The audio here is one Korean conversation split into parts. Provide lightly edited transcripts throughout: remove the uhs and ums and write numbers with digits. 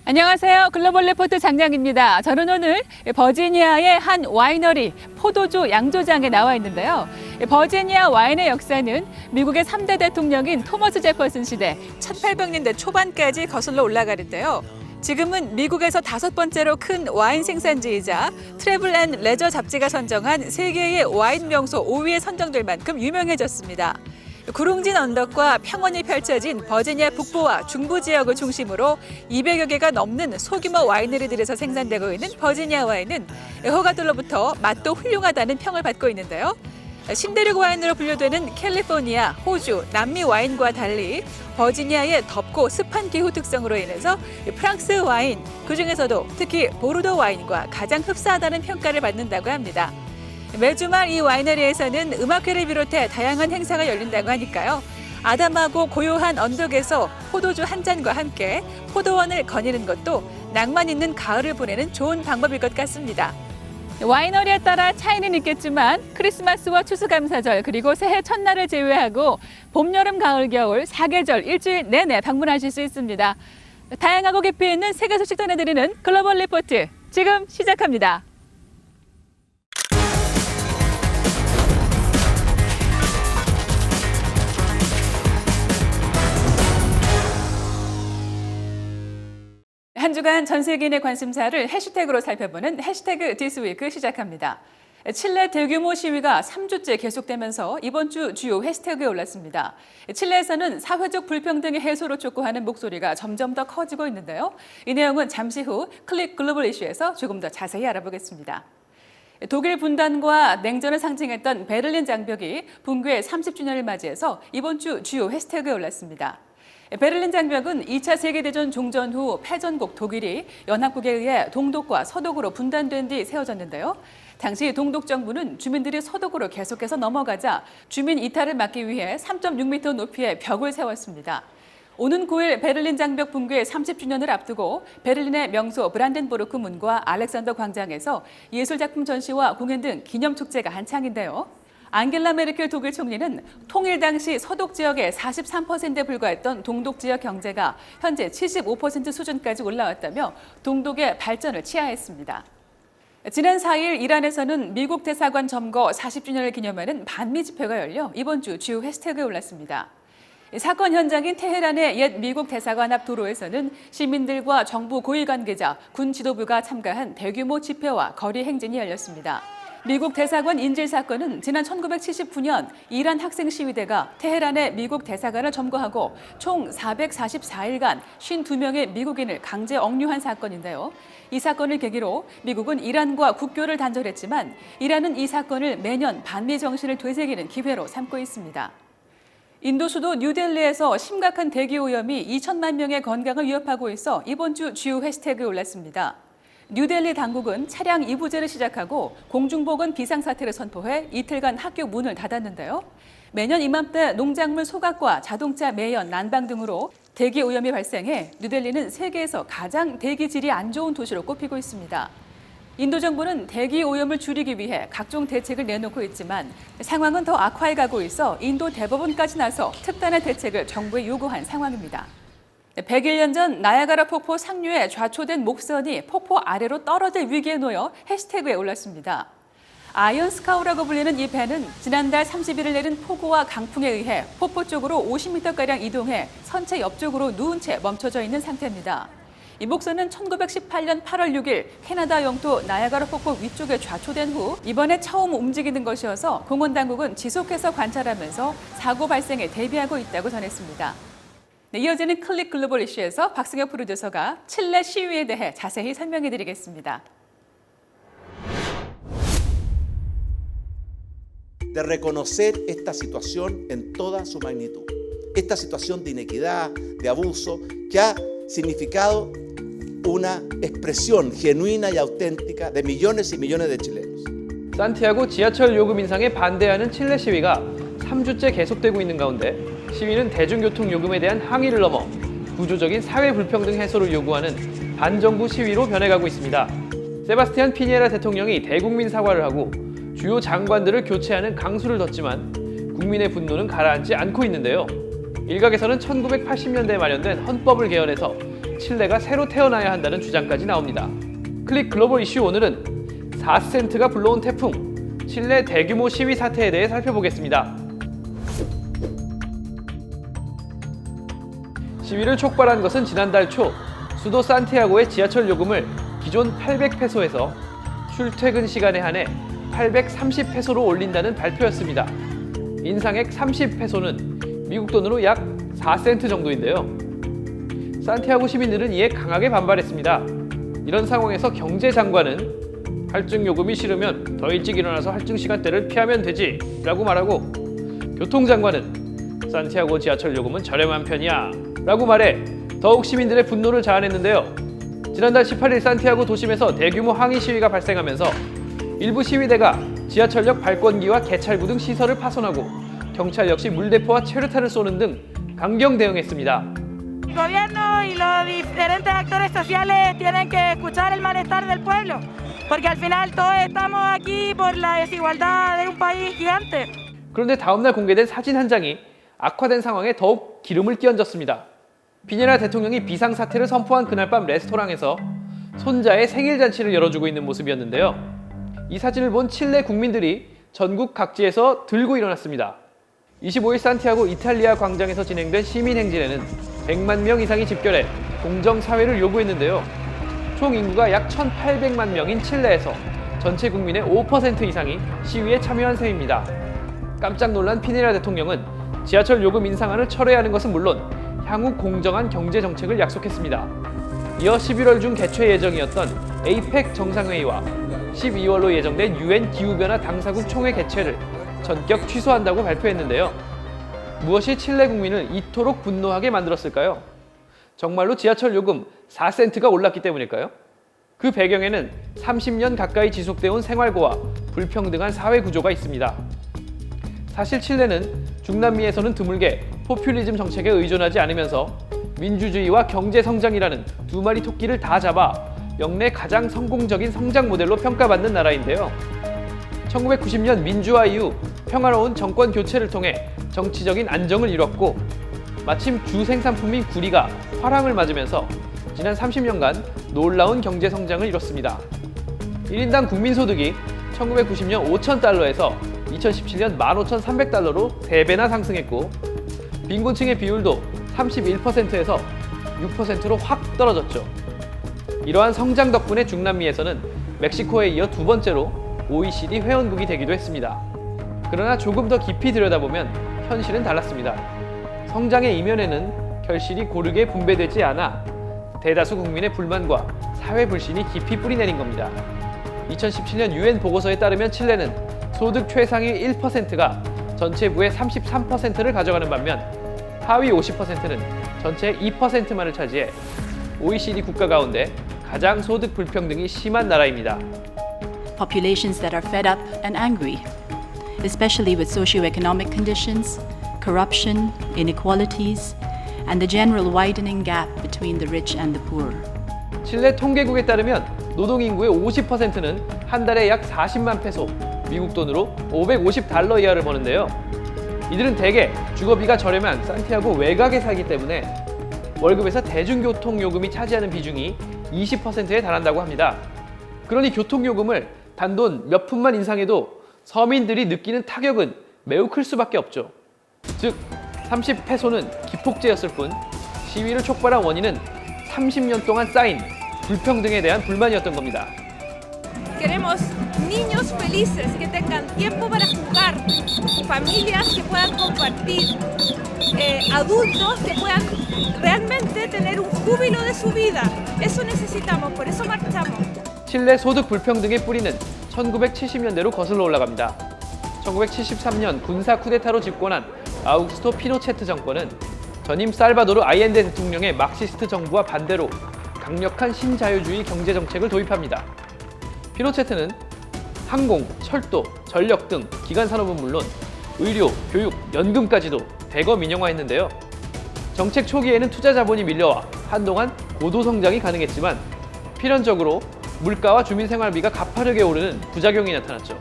안녕하세요. 글로벌 리포트 장량입니다. 저는 오늘 버지니아의 한 와이너리 포도주 양조장에 나와 있는데요. 버지니아 와인의 역사는 미국의 3대 대통령인 토머스 제퍼슨 시대 1800년대 초반까지 거슬러 올라가는데요. 지금은 미국에서 5번째로 큰 와인 생산지이자 트래블 앤 레저 잡지가 선정한 세계의 와인 명소 5위에 선정될 만큼 유명해졌습니다. 구릉진 언덕과 평원이 펼쳐진 버지니아 북부와 중부 지역을 중심으로 200여 개가 넘는 소규모 와이너리들에서 생산되고 있는 버지니아 와인은 애호가들로부터 맛도 훌륭하다는 평을 받고 있는데요. 신대륙 와인으로 분류되는 캘리포니아, 호주, 남미 와인과 달리 버지니아의 덥고 습한 기후 특성으로 인해서 프랑스 와인, 그중에서도 특히 보르도 와인과 가장 흡사하다는 평가를 받는다고 합니다. 매주 말 이 와이너리에서는 음악회를 비롯해 다양한 행사가 열린다고 하니까요. 아담하고 고요한 언덕에서 포도주 한 잔과 함께 포도원을 거니는 것도 낭만 있는 가을을 보내는 좋은 방법일 것 같습니다. 와이너리에 따라 차이는 있겠지만 크리스마스와 추수감사절 그리고 새해 첫날을 제외하고 봄, 여름, 가을, 겨울 4계절 일주일 내내 방문하실 수 있습니다. 다양하고 깊이 있는 세계 소식 전해드리는 글로벌 리포트 지금 시작합니다. 한 주간 전 세계인의 관심사를 해시태그로 살펴보는 해시태그 디스위크 시작합니다. 칠레 대규모 시위가 3주째 계속되면서 이번 주 주요 해시태그에 올랐습니다. 칠레에서는 사회적 불평등의 해소를 촉구하는 목소리가 점점 더 커지고 있는데요. 이 내용은 잠시 후 클릭 글로벌 이슈에서 조금 더 자세히 알아보겠습니다. 독일 분단과 냉전을 상징했던 베를린 장벽이 붕괴 30주년을 맞이해서 이번 주 주요 해시태그에 올랐습니다. 베를린 장벽은 2차 세계대전 종전 후 패전국 독일이 연합국에 의해 동독과 서독으로 분단된 뒤 세워졌는데요. 당시 동독 정부는 주민들이 서독으로 계속해서 넘어가자 주민 이탈을 막기 위해 3.6m 높이의 벽을 세웠습니다. 오는 9일 베를린 장벽 붕괴 30주년을 앞두고 베를린의 명소 브란덴부르크 문과 알렉산더 광장에서 예술작품 전시와 공연 등 기념축제가 한창인데요. 앙겔라 메르켈 독일 총리는 통일 당시 서독 지역의 43%에 불과했던 동독 지역 경제가 현재 75% 수준까지 올라왔다며 동독의 발전을 치하했습니다. 지난 4일 이란에서는 미국 대사관 점거 40주년을 기념하는 반미 집회가 열려 이번 주 주요 해시태그에 올랐습니다. 사건 현장인 테헤란의 옛 미국 대사관 앞 도로에서는 시민들과 정부 고위 관계자, 군 지도부가 참가한 대규모 집회와 거리 행진이 열렸습니다. 미국 대사관 인질 사건은 지난 1979년 이란 학생 시위대가 테헤란의 미국 대사관을 점거하고 총 444일간 52명의 미국인을 강제 억류한 사건인데요. 이 사건을 계기로 미국은 이란과 국교를 단절했지만 이란은 이 사건을 매년 반미 정신을 되새기는 기회로 삼고 있습니다. 인도 수도 뉴델리에서 심각한 대기 오염이 2천만 명의 건강을 위협하고 있어 이번 주 주요 해시태그에 올랐습니다. 뉴델리 당국은 차량 이부제를 시작하고 공중보건 비상사태를 선포해 이틀간 학교 문을 닫았는데요. 매년 이맘때 농작물 소각과 자동차 매연, 난방 등으로 대기 오염이 발생해 뉴델리는 세계에서 가장 대기 질이 안 좋은 도시로 꼽히고 있습니다. 인도 정부는 대기 오염을 줄이기 위해 각종 대책을 내놓고 있지만 상황은 더 악화해 가고 있어 인도 대법원까지 나서 특단의 대책을 정부에 요구한 상황입니다. 101년 전 나야가라 폭포 상류에 좌초된 목선이 폭포 아래로 떨어질 위기에 놓여 해시태그에 올랐습니다. 아이언 스카우라고 불리는 이 배는 지난달 30일을 내린 폭우와 강풍에 의해 폭포 쪽으로 50m가량 이동해 선체 옆쪽으로 누운 채 멈춰져 있는 상태입니다. 이 목선은 1918년 8월 6일 캐나다 영토 나야가라 폭포 위쪽에 좌초된 후 이번에 처음 움직이는 것이어서 공원당국은 지속해서 관찰하면서 사고 발생에 대비하고 있다고 전했습니다. 이어지는 클릭 글로벌 이슈에서 박승혁 프로듀서가 칠레 시위에 대해 자세히 설명해 드리겠습니다. De reconocer esta situación en toda su magnitud. Esta situación de inequidad, de abuso, que ha significado una expresión genuina y auténtica de millones y millones de chilenos. 산티아고 지하철 요금 인상에 반대하는 칠레 시위가 3주째 계속되고 있는 가운데 시위는 대중교통 요금에 대한 항의를 넘어 구조적인 사회 불평등 해소를 요구하는 반정부 시위로 변해가고 있습니다. 세바스티안 피니에라 대통령이 대국민 사과를 하고 주요 장관들을 교체하는 강수를 뒀지만 국민의 분노는 가라앉지 않고 있는데요. 일각에서는 1980년대에 마련된 헌법을 개헌해서 칠레가 새로 태어나야 한다는 주장까지 나옵니다. 클릭 글로벌 이슈 오늘은 4센트가 불러온 태풍, 칠레 대규모 시위 사태에 대해 살펴보겠습니다. 시위를 촉발한 것은 지난달 초 수도 산티아고의 지하철 요금을 기존 800페소에서 출퇴근 시간에 한해 830페소로 올린다는 발표였습니다. 인상액 30페소는 미국 돈으로 약 4센트 정도인데요. 산티아고 시민들은 이에 강하게 반발했습니다. 이런 상황에서 경제장관은 할증 요금이 싫으면 더 일찍 일어나서 할증 시간대를 피하면 되지 라고 말하고, 교통장관은 산티아고 지하철 요금은 저렴한 편이야 라고 말해 더욱 시민들의 분노를 자아냈는데요. 지난달 18일 산티아고 도심에서 대규모 항의 시위가 발생하면서 일부 시위대가 지하철역 발권기와 개찰구 등 시설을 파손하고 경찰 역시 물대포와 체류탄을 쏘는 등 강경 대응했습니다. El gobierno y los diferentes actores sociales tienen que escuchar el malestar del pueblo, porque al final todos estamos aquí por la desigualdad de un país gigante. 그런데 다음날 공개된 사진 한 장이 악화된 상황에 더욱 기름을 끼얹었습니다. 피녜라 대통령이 비상사태를 선포한 그날 밤 레스토랑에서 손자의 생일 잔치를 열어주고 있는 모습이었는데요. 이 사진을 본 칠레 국민들이 전국 각지에서 들고 일어났습니다. 25일 산티아고 이탈리아 광장에서 진행된 시민행진에는 100만 명 이상이 집결해 공정사회를 요구했는데요. 총 인구가 약 1,800만 명인 칠레에서 전체 국민의 5% 이상이 시위에 참여한 셈입니다. 깜짝 놀란 피녜라 대통령은 지하철 요금 인상안을 철회하는 것은 물론 향후 공정한 경제 정책을 약속했습니다. 이어 11월 중 개최 예정이었던 에이펙 정상회의와 12월로 예정된 UN 기후변화 당사국 총회 개최를 전격 취소한다고 발표했는데요. 무엇이 칠레 국민을 이토록 분노하게 만들었을까요? 정말로 지하철 요금 4센트가 올랐기 때문일까요? 그 배경에는 30년 가까이 지속되어 온 생활고와 불평등한 사회 구조가 있습니다. 사실 칠레는 중남미에서는 드물게 포퓰리즘 정책에 의존하지 않으면서 민주주의와 경제 성장이라는 두 마리 토끼를 다 잡아 역내 가장 성공적인 성장 모델로 평가받는 나라인데요. 1990년 민주화 이후 평화로운 정권 교체를 통해 정치적인 안정을 이뤘고, 마침 주 생산품인 구리가 화랑을 맞으면서 지난 30년간 놀라운 경제 성장을 이뤘습니다. 1인당 국민소득이 1990년 5,000달러에서 2017년 15,300달러로 3배나 상승했고, 빈곤층의 비율도 31%에서 6%로 확 떨어졌죠. 이러한 성장 덕분에 중남미에서는 멕시코에 이어 두 번째로 OECD 회원국이 되기도 했습니다. 그러나 조금 더 깊이 들여다보면 현실은 달랐습니다. 성장의 이면에는 결실이 고르게 분배되지 않아 대다수 국민의 불만과 사회 불신이 깊이 뿌리내린 겁니다. 2017년 UN 보고서에 따르면 칠레는 소득 최상위 1%가 전체 부의 33%를 가져가는 반면 하위 50%는 전체의 2%만을 차지해 OECD 국가 가운데 가장 소득 불평등이 심한 나라입니다. Populations that are fed up and angry, especially with socioeconomic conditions, corruption, inequalities, and the general widening gap between the rich and the poor. 칠레 통계국에 따르면 노동인구의 50%는 한 달에 약 40만 페소, 미국 돈으로 550달러 이하를 버는데요. 이들은 대개 주거비가 저렴한 산티아고 외곽에 살기 때문에 월급에서 대중교통 요금이 차지하는 비중이 20%에 달한다고 합니다. 그러니 교통요금을 단돈 몇 푼만 인상해도 서민들이 느끼는 타격은 매우 클 수밖에 없죠. 즉 30페소는 기폭제였을 뿐 시위를 촉발한 원인은 30년 동안 쌓인 불평등에 대한 불만이었던 겁니다. Queremos niños felices que tengan tiempo para jugar, familias que puedan compartir, adultos que puedan realmente tener un júbilo de su vida. Eso necesitamos, por eso marchamos. 칠레 소득 불평등의 뿌리는 1970년대로 거슬러 올라갑니다. 1973년 군사 쿠데타로 집권한 아우구스토 피노체트 정권은 전임 살바도르 아이엔데 대통령의 막시스트 정부와 반대로 강력한 신자유주의 경제 정책을 도입합니다. 피노체트는 항공, 철도, 전력 등 기간 산업은 물론 의료, 교육, 연금까지도 대거 민영화했는데요. 정책 초기에는 투자 자본이 밀려와 한동안 고도 성장이 가능했지만 필연적으로 물가와 주민 생활비가 가파르게 오르는 부작용이 나타났죠.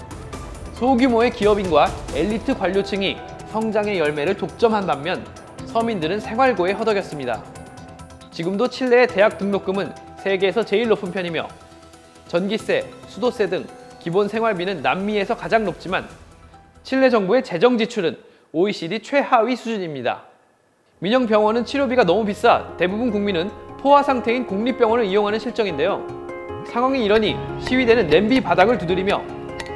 소규모의 기업인과 엘리트 관료층이 성장의 열매를 독점한 반면 서민들은 생활고에 허덕였습니다. 지금도 칠레의 대학 등록금은 세계에서 제일 높은 편이며 전기세, 수도세 등 기본 생활비는 남미에서 가장 높지만 칠레 정부의 재정 지출은 OECD 최하위 수준입니다. 민영 병원은 치료비가 너무 비싸 대부분 국민은 포화 상태인 국립병원을 이용하는 실정인데요. 상황이 이러니 시위대는 냄비 바닥을 두드리며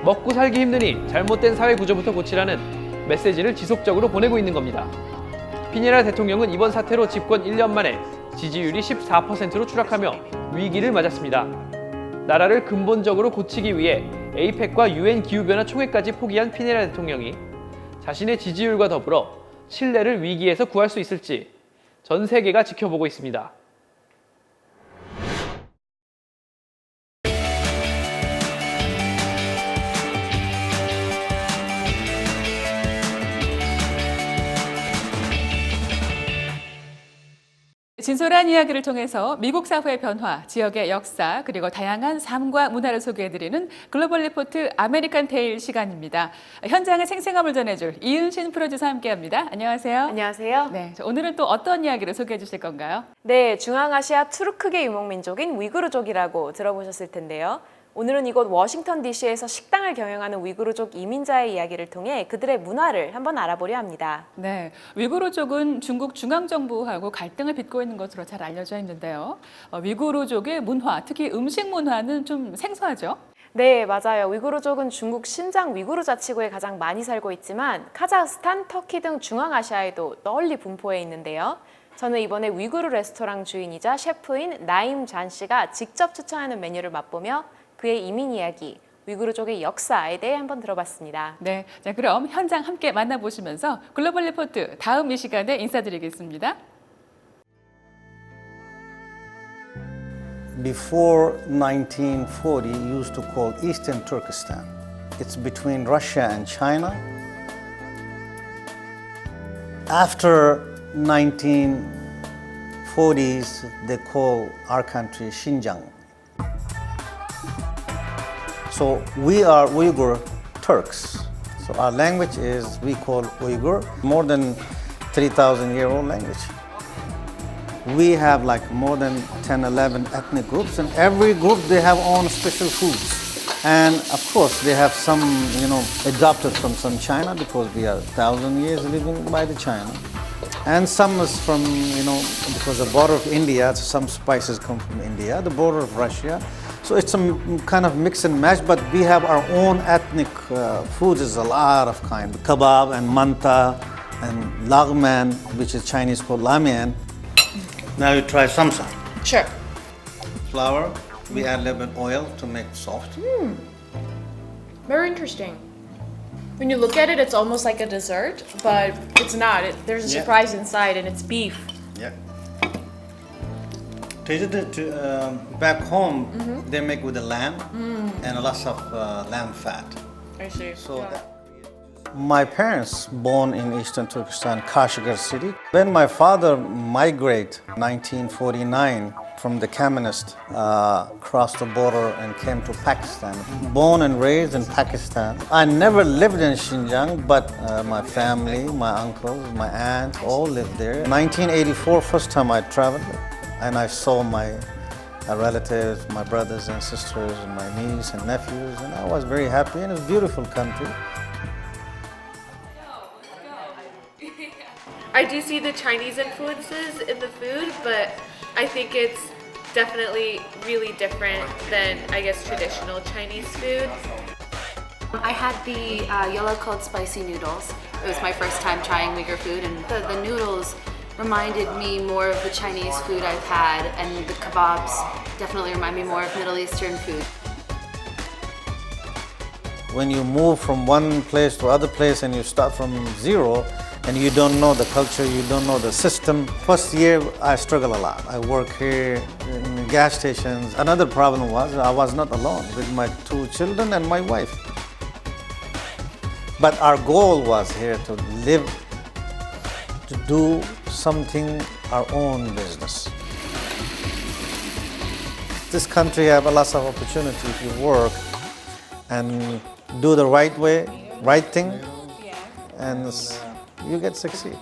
먹고 살기 힘드니 잘못된 사회 구조부터 고치라는 메시지를 지속적으로 보내고 있는 겁니다. 피니에라 대통령은 이번 사태로 집권 1년 만에 지지율이 14%로 추락하며 위기를 맞았습니다. 나라를 근본적으로 고치기 위해 에이펙과 UN 기후변화 총회까지 포기한 피니에라 대통령이 자신의 지지율과 더불어 칠레를 위기에서 구할 수 있을지 전 세계가 지켜보고 있습니다. 진솔한 이야기를 통해서 미국 사회의 변화, 지역의 역사, 그리고 다양한 삶과 문화를 소개해드리는 글로벌 리포트 아메리칸 테일 시간입니다. 현장의 생생함을 전해줄 이은신 프로듀서와 함께합니다. 안녕하세요. 안녕하세요. 네, 오늘은 또 어떤 이야기를 소개해 주실 건가요? 네, 중앙아시아 투르크계 유목민족인 위구르족이라고 들어보셨을 텐데요. 오늘은 이곳 워싱턴 DC에서 식당을 경영하는 위구르족 이민자의 이야기를 통해 그들의 문화를 한번 알아보려 합니다. 네, 위구르족은 중국 중앙정부하고 갈등을 빚고 있는 것으로 잘 알려져 있는데요. 위구르족의 문화, 특히 음식 문화는 좀 생소하죠? 네, 맞아요. 위구르족은 중국 신장 위구르 자치구에 가장 많이 살고 있지만 카자흐스탄, 터키 등 중앙아시아에도 널리 분포해 있는데요. 저는 이번에 위구르 레스토랑 주인이자 셰프인 나임 잔 씨가 직접 추천하는 메뉴를 맛보며 그의 이민 이야기, 위구르족의 역사에 대해 한번 들어봤습니다. 네, 자 그럼 현장 함께 만나보시면서 글로벌 리포트 다음 이 시간에 인사드리겠습니다. Before 1940, used to call Eastern Turkestan. It's between Russia and China. After 1940s, they call our country Xinjiang. So we are Uyghur Turks. So our language is, we call Uyghur, more than 3,000-year-old language. We have like more than 10, 11 ethnic groups, and every group they have own special foods. And of course they have some, adopted from some China because we are 1,000 years living by the China. And some is from, because the border of India, some spices come from India, the border of Russia. So it's a kind of mix and match, but we have our own ethnic foods. Is a lot of kind. Kebab and manta and lagman, which is Chinese called lamian. Now you try samsa. Sure. Flour, we add a little bit oil to make it soft. Very interesting. When you look at it, it's almost like a dessert, but it's not. There's a Yeah. surprise inside, and it's beef. Yeah. Back home, they make with the lamb and lots of lamb fat. I see. So my parents born in Eastern Turkestan, Kashigar city. When my father migrated 1949 from the communist, crossed the border and came to Pakistan. Born and raised in Pakistan. I never lived in Xinjiang, but my family, my uncles, my aunt, all lived there. 1984, first time I traveled, and I saw my relatives, my brothers and sisters, and my niece and nephews, and I was very happy, and it's a beautiful country. I do see the Chinese influences in the food, but I think it's definitely really different than, I guess, traditional Chinese food. I had the yellow coat spicy noodles. It was my first time trying Uyghur food, and the noodles reminded me more of the Chinese food I've had, and the kebabs definitely remind me more of Middle Eastern food. When you move from one place to other place and you start from zero, and you don't know the culture, you don't know the system. First year, I struggle a lot. I work here in gas stations. Another problem was I was not alone with my 2 children and my wife. But our goal was here to live, to do something, our own business. This country have a lot of opportunity if you work and do the right way, right thing, and you get succeed.